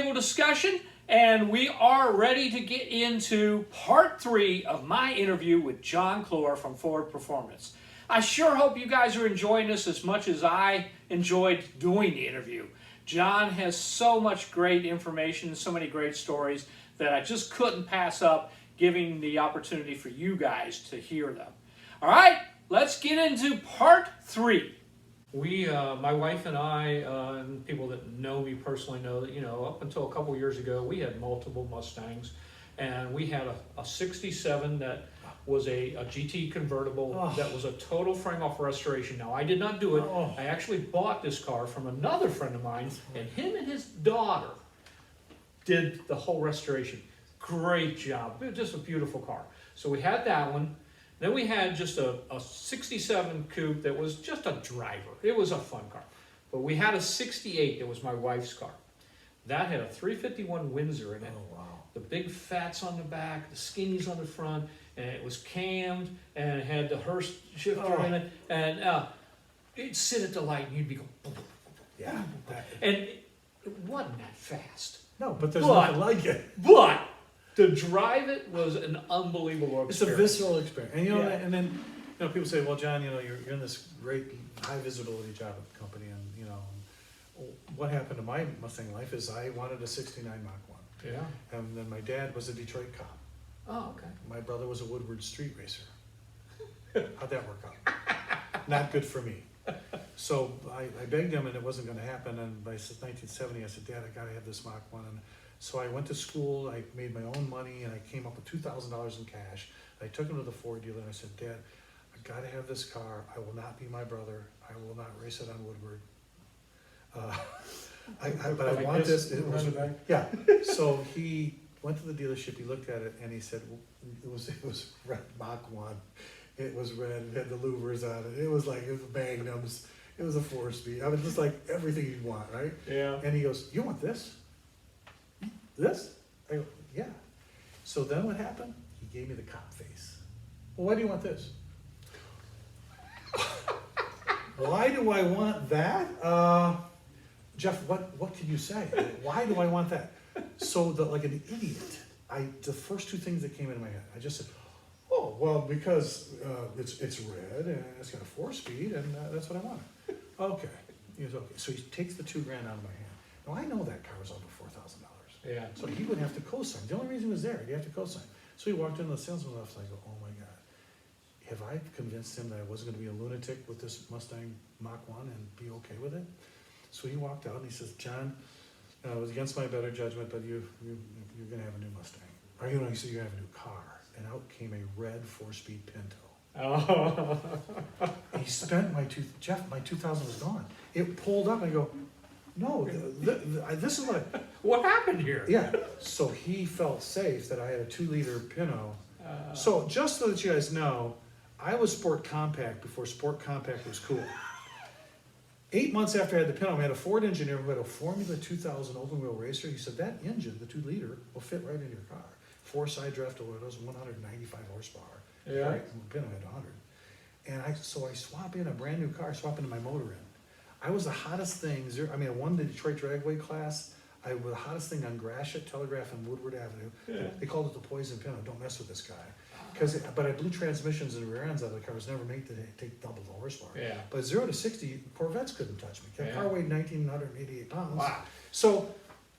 roundtable discussion, and we are ready to get into part 3 of my interview with John Clor from Ford Performance. I sure hope you guys are enjoying this as much as I enjoyed doing the interview. John has so much great information, so many great stories that I just couldn't pass up giving the opportunity for you guys to hear them. All right, let's get into part 3. My wife and I, and people that know me personally know that, up until a couple years ago, we had multiple Mustangs, and we had a 67 that was a GT convertible that was a total frame-off restoration. Now, I did not do it. I actually bought this car from another friend of mine, and him and his daughter did the whole restoration. Great job. It was just a beautiful car. So we had that one. Then we had just a 67 coupe that was just a driver. It was a fun car. But we had a 68 that was my wife's car. That had a 351 Windsor in it. Oh, wow. The big fats on the back, the skinnies on the front, and it was cammed, and it had the Hurst shifter in it. And it'd sit at the light, and you'd be going, boom, boom, boom, boom, boom, boom. And it wasn't that fast. No, but there's nothing like it. But to drive it was an unbelievable experience. It's a visceral experience. And and then people say, well, John, you're in this great high visibility job at the company, and what happened to my Mustang life is I wanted a 69 Mach 1. Yeah. And then my dad was a Detroit cop. Oh, okay. My brother was a Woodward street racer. How'd that work out? Not good for me. So I begged him, and it wasn't going to happen. And by 1970, I said, Dad, I got to have this Mach 1. And so I went to school. I made my own money, and I came up with $2,000 in cash. I took him to the Ford dealer, and I said, Dad, I got to have this car. I will not be my brother. I will not race it on Woodward. But I want this. It was, yeah. So he went to the dealership. He looked at it, and he said, it was red Mach 1. It was red. It had the louvers on it. It was magnums. It was a 4-speed. I mean, just like everything you'd want, right? Yeah. And he goes, you want this? This? I go, yeah. So then what happened? He gave me the cop face. Well, why do you want this? Why do I want that? Jeff, what can you say? Why do I want that? So like an idiot, the first two things that came into my head, I just said, oh, well, because it's red and it's got a 4-speed, and that's what I wanted. Okay. He goes, okay. So he takes the $2,000 out of my hand. Now I know that car was over $4,000. Yeah. So he would have to co-sign. The only reason he was there, he'd have to co-sign. So he walked into the salesman's office, and I go, oh my God, have I convinced him that I wasn't going to be a lunatic with this Mustang Mach 1 and be okay with it? So he walked out, and he says, John, it was against my better judgment, but you're going to have a new Mustang. Or he said, you're going to have a new car. And out came a red 4-speed Pinto. Oh. He spent my 2000 was gone. It pulled up, and I go, no, this is what happened here? Yeah. So he felt safe that I had a 2-liter Pinto. So just so that you guys know, I was Sport Compact before Sport Compact was cool. 8 months after I had the Pinto, I had a Ford engineer who had a Formula 2000 open wheel racer. He said, that engine, the 2-liter, will fit right into your car. 4-side draft windows, 195 horsepower. Yeah. Right? The Pinto had 100. So I swap in a brand new car, swap into my motor in. I was the hottest thing. I won the Detroit Dragway class. I was the hottest thing on Gratiot, Telegraph, and Woodward Avenue. Yeah. They called it the Poison Pinto. Don't mess with this guy. But I blew transmissions and rear ends out of the car. I was never made to take double the horsepower. Yeah. But 0 to 60, Corvettes couldn't touch me. The car weighed 1,988 pounds. Wow. So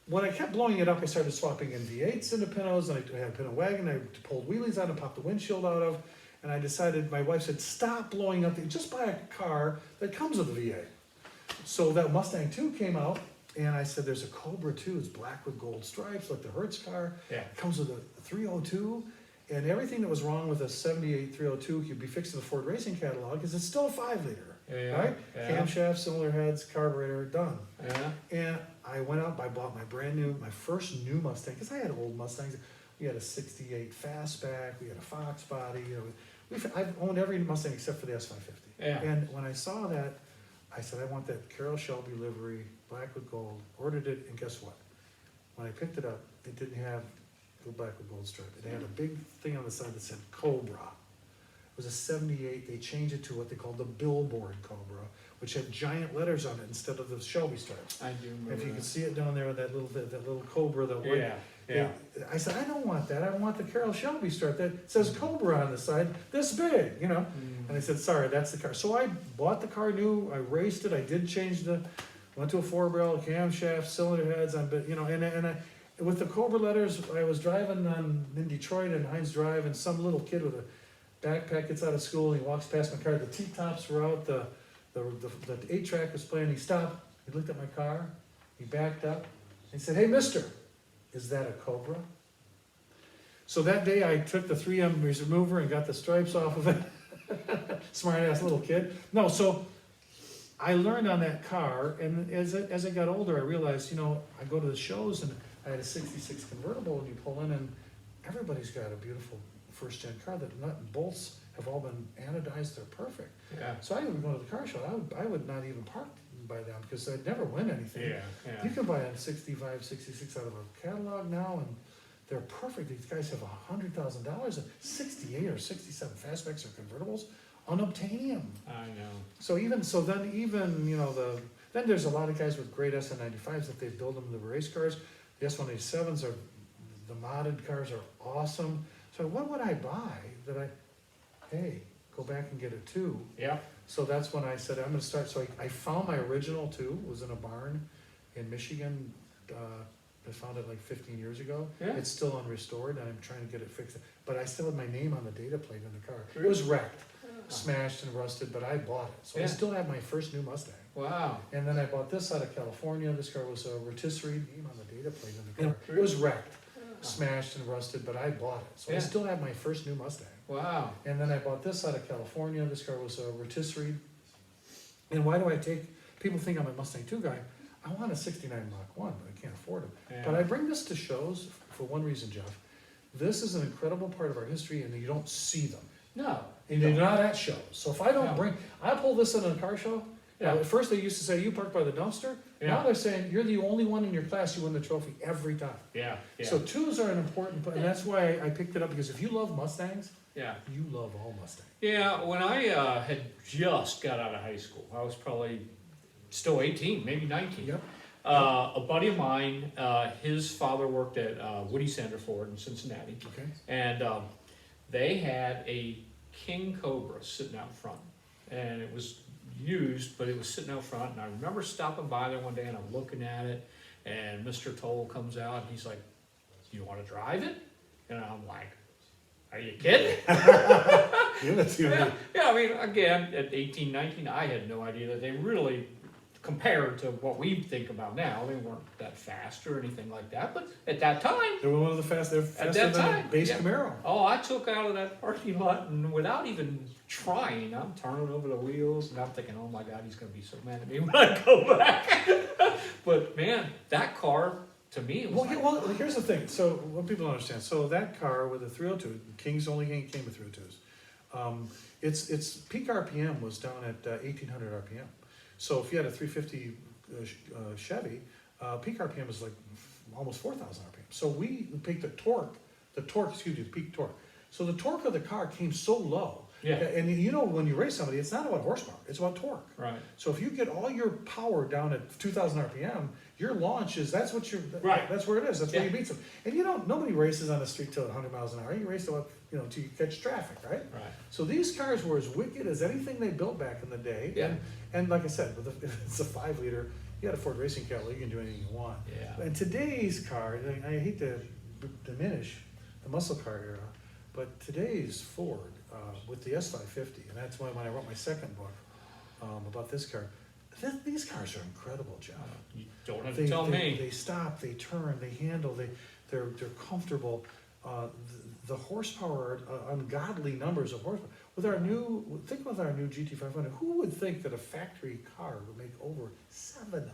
when I kept blowing it up, I started swapping in V8s into Pintos, and I had a Pinto wagon I pulled wheelies out and popped the windshield out of. And I decided, my wife said, stop blowing up, just buy a car that comes with a V8. So that Mustang 2 came out, and I said, there's a Cobra 2. It's black with gold stripes, like the Hertz car. Yeah. It comes with a 302. And everything that was wrong with a 78 302 could be fixed in the Ford Racing catalog, because it's still a 5-liter, right? Yeah. Camshaft, cylinder heads, carburetor, done. Yeah. And I went out, I bought my first new Mustang, because I had old Mustangs. We had a 68 Fastback, we had a Fox body. I've owned every Mustang except for the S550. Yeah. And when I saw that, I said, I want that Carroll Shelby livery, black with gold. Ordered it, and guess what? When I picked it up, it didn't have the black with gold stripe. It had a big thing on the side that said Cobra. was a 78. They changed it to what they called the billboard Cobra, which had giant letters on it instead of the Shelby stripes. I do remember If you that. can see it down there with that little Cobra, that white. Yeah, yeah. I said, I don't want that. I want the Carroll Shelby stripe that says Cobra on the side, this big, you know. And I said, sorry, that's the car. So I bought the car new. I raced it. I did change went to a 4-barrel, camshaft, cylinder heads, you know, and with the Cobra letters, I was driving in Detroit and Heinz Drive, and some little kid with a backpack gets out of school and he walks past my car. The T-tops were out, the 8-track was playing. He stopped, he looked at my car, he backed up, and he said, hey, mister, is that a Cobra? So that day I took the 3M remover and got the stripes off of it. Smart ass little kid. No, so I learned on that car, and as I got older, I realized, you know, I go to the shows and I had a 66 convertible, and you pull in and everybody's got a beautiful first-gen car. The nut and bolts have all been anodized, they're perfect. Yeah. So I would go to the car show, I would not even park by them because I'd never win anything. Yeah, yeah. You can buy a 65, 66 out of a catalog now, and they're perfect. These guys have $100,000 and 68 or 67 fastbacks or convertibles, unobtainium. I know. So then you know, then there's a lot of guys with great SN95s that they build them in the race cars. The S187s the modded cars are awesome. So what would I buy go back and get a 2? Yeah. So that's when I said, I'm gonna start. So I found my original 2, was in a barn in Michigan. I found it like 15 years ago. Yeah. It's still unrestored, and I'm trying to get it fixed. But I still have my name on the data plate in the car. It Really? was wrecked, smashed and rusted, but I bought it. So I Yeah. still have my first new Mustang. Wow. And then I bought this out of California. This car was a rotisserie, name on the data plate in the car. Really? It was wrecked, smashed and rusted, but I bought it. So I Yeah. still have my first new Mustang. Wow. And then I bought this out of California. This car was a rotisserie. And why do I people think I'm a Mustang 2 guy. I want a 69 Mach 1, but I can't afford it. Yeah. But I bring this to shows for one reason, Jeff. This is an incredible part of our history, and you don't see them. No. And they're not at shows. So if I don't No. I pull this in a car show. Yeah. At first they used to say, you park by the dumpster. Yeah. Now they're saying, you're the only one in your class, you win the trophy every time. Yeah. Yeah. So 2s are an important, and that's why I picked it up, because if you love Mustangs, yeah. you love all Mustangs. Yeah, when I had just got out of high school, I was probably still 18, maybe 19. Yep. A buddy of mine, his father worked at Woody Sander Ford in Cincinnati, Okay. and they had a King Cobra sitting out front, and it was used, but it was sitting out front. And I remember stopping by there one day, and I'm looking at it, and Mr. Toll comes out, and he's like, "You want to drive it?" And I'm like, "Are you kidding?" Give it to me. Yeah, I mean, again, at 18, 19, I had no idea that they really, compared to what we think about now, they weren't that fast or anything like that. But at that time, They were one of the they're faster that than time, a base yeah. Camaro. oh, I took out of that parking lot, and without even trying, I'm turning over the wheels, and I'm thinking, oh my God, he's going to be so mad at me when I go back. But man, that car, to me, it was Well, here's the thing. So what people don't understand. So that car with a 302, King's only came with 302s. Its peak RPM was down at 1,800 RPM. So if you had a 350 Chevy, peak RPM was like almost 4,000 RPM. So we picked the peak torque. So the torque of the car came so low. Yeah. And you know, when you race somebody, it's not about horsepower, it's about torque. right. So if you get all your power down at 2,000 RPM, your launch is, that's where it is, that's where you beat them. And nobody races on the street till 100 miles an hour, you race till, till you catch traffic, right? Right. So these cars were as wicked as anything they built back in the day. Yeah. And like I said, if it's a 5-liter, you got a Ford Racing Kettle, you can do anything you want. Yeah. And today's car, I hate to diminish the muscle car era, but today's Ford, with the S550, and that's why when I wrote my second book about this car, these cars are incredible, John. You don't have to tell me. They stop, they turn, they handle, they're comfortable. The horsepower are ungodly numbers of horsepower. With our new GT500, who would think that a factory car would make over 700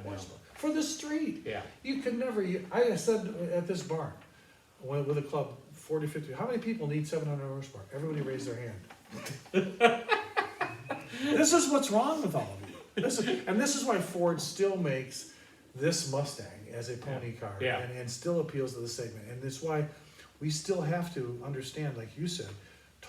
horsepower for the street? Yeah. You could never. I said at this barn with a club, 40, 50. How many people need 700 horsepower? Everybody raised their hand. This is what's wrong with all of you. This is why Ford still makes this Mustang as a pony car, Yeah. and still appeals to the segment. And that's why we still have to understand, like you said,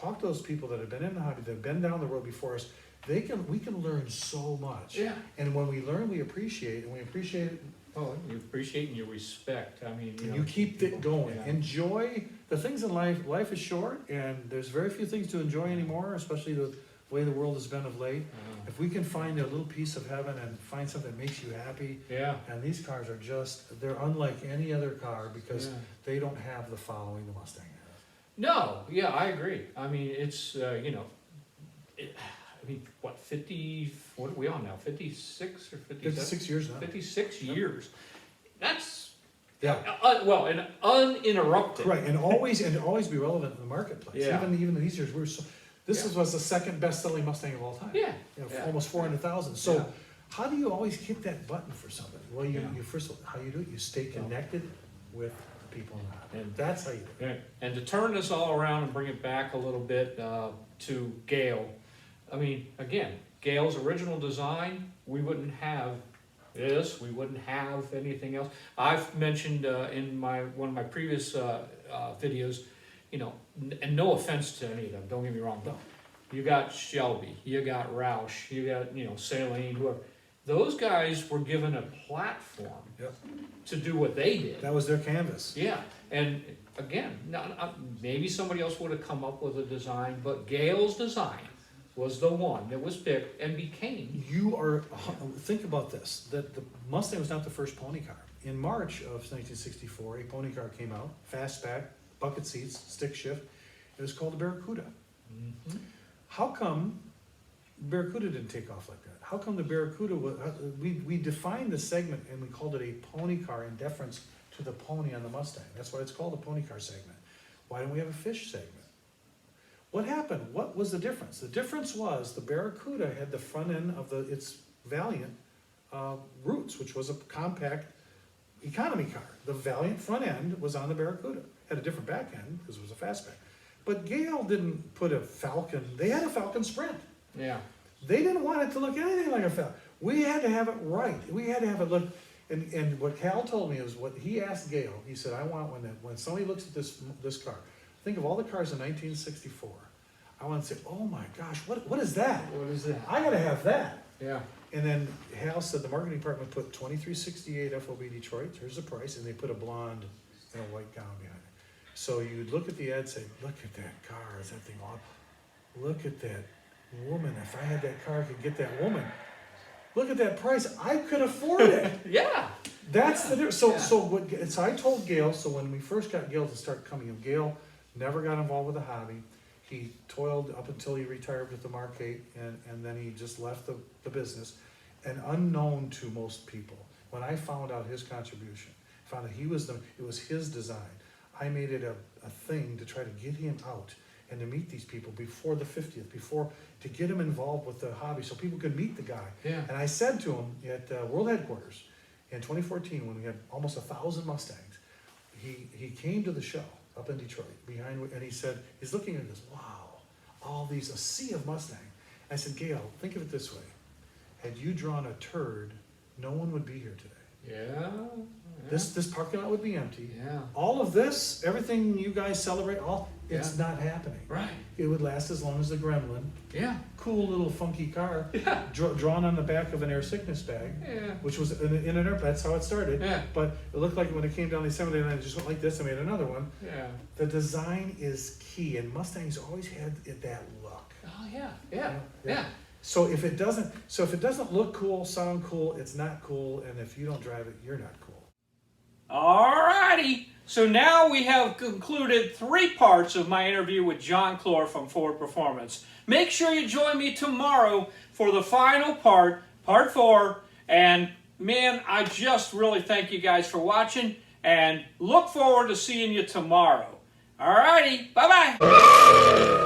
talk to those people that have been in the hobby, that have been down the road before us. We can learn so much. Yeah. And when we learn, we appreciate, and we appreciate it. Oh, you appreciate and you respect. I mean, You keep it going. Yeah. Enjoy the things in life. Life is short, and there's very few things to enjoy anymore, especially the way the world has been of late. If we can find a little piece of heaven and find something that makes you happy, yeah. and these cars are they're unlike any other car because Yeah. they don't have the following the Mustang has. No, yeah, I agree. I mean, it's, what, 50, what are we on now, 56 or 57? 56 years now. 56 years. That's, Yeah. well, and uninterrupted. Right, and always be relevant in the marketplace. Yeah. Even in these years, was the second best-selling Mustang of all time. Yeah. Almost 400,000. So, Yeah. how do you always hit that button for somebody? Well, you first of all, how you do it, you stay Yeah. connected with the people in the hobby. And That's how you do it. And to turn this all around and bring it back a little bit to Gail, I mean, again, Gail's original design, we wouldn't have this, we wouldn't have anything else. I've mentioned in one of my previous videos, and no offense to any of them, don't get me wrong, but you got Shelby, you got Roush, you got, Saline, whoever. Those guys were given a platform Yep. to do what they did. That was their canvas. Yeah, and again, maybe somebody else would have come up with a design, but Gail's design was the one that was picked and became. Think about this, that the Mustang was not the first pony car. In March of 1964, a pony car came out, fastback, bucket seats, stick shift. It was called the Barracuda. Mm-hmm. How come Barracuda didn't take off like that? How come the Barracuda we defined the segment and we called it a pony car in deference to the pony on the Mustang. That's why it's called a pony car segment. Why don't we have a fish segment? What happened? What was the difference? The difference was the Barracuda had the front end of its Valiant Roots, which was a compact economy car. The Valiant front end was on the Barracuda. Had a different back end because it was a fastback. But Gail didn't put a Falcon. They had a Falcon Sprint. Yeah. They didn't want it to look anything like a Falcon. We had to have it right. We had to have it look. And what Cal told me is what he asked Gail. He said, "I want when somebody looks at this car, think of all the cars in 1964. I want to say, oh my gosh, what is that? What is that? I gotta have that." Yeah. And then Hal said the marketing department put 2368 FOB Detroit. Here's the price, and they put a blonde and a white gown behind it. So you'd look at the ad, and say, "Look at that car! Is that thing on? Look at that woman! If I had that car, I could get that woman. Look at that price! I could afford it." Yeah. That's the difference. So I told Gail. So when we first got Gail to start coming in, Gail never got involved with the hobby. He toiled up until he retired with the Mark 8, and then he just left the business. And unknown to most people, when I found out his contribution, found that it was his design. I made it a thing to try to get him out and to meet these people before the 50th, to get him involved with the hobby so people could meet the guy. Yeah. And I said to him at World Headquarters in 2014, when we had almost 1,000 Mustangs, he came to the show up in Detroit and he said, he's looking at this, wow, a sea of Mustang. I said, "Gail, think of it this way. Had you drawn a turd, no one would be here today. Yeah. This parking lot would be empty. Yeah. All of this, everything you guys celebrate, it's Yeah. not happening. Right. It would last as long as the Gremlin. Yeah. Cool little funky car, Yeah. drawn on the back of an air sickness bag, Yeah. which was in an air. That's how it started. Yeah. But it looked like when it came down the assembly line, it just went like this. I made another one. Yeah. The design is key, and Mustangs always had that look. Oh yeah. Yeah. Yeah. Yeah. So if it doesn't look cool, sound cool, it's not cool, and if you don't drive it, you're not cool. Alrighty. So now we have concluded 3 parts of my interview with John Clor from Ford Performance. Make sure you join me tomorrow for the final part, part 4. And man, I just really thank you guys for watching and look forward to seeing you tomorrow. Alrighty. Bye-bye.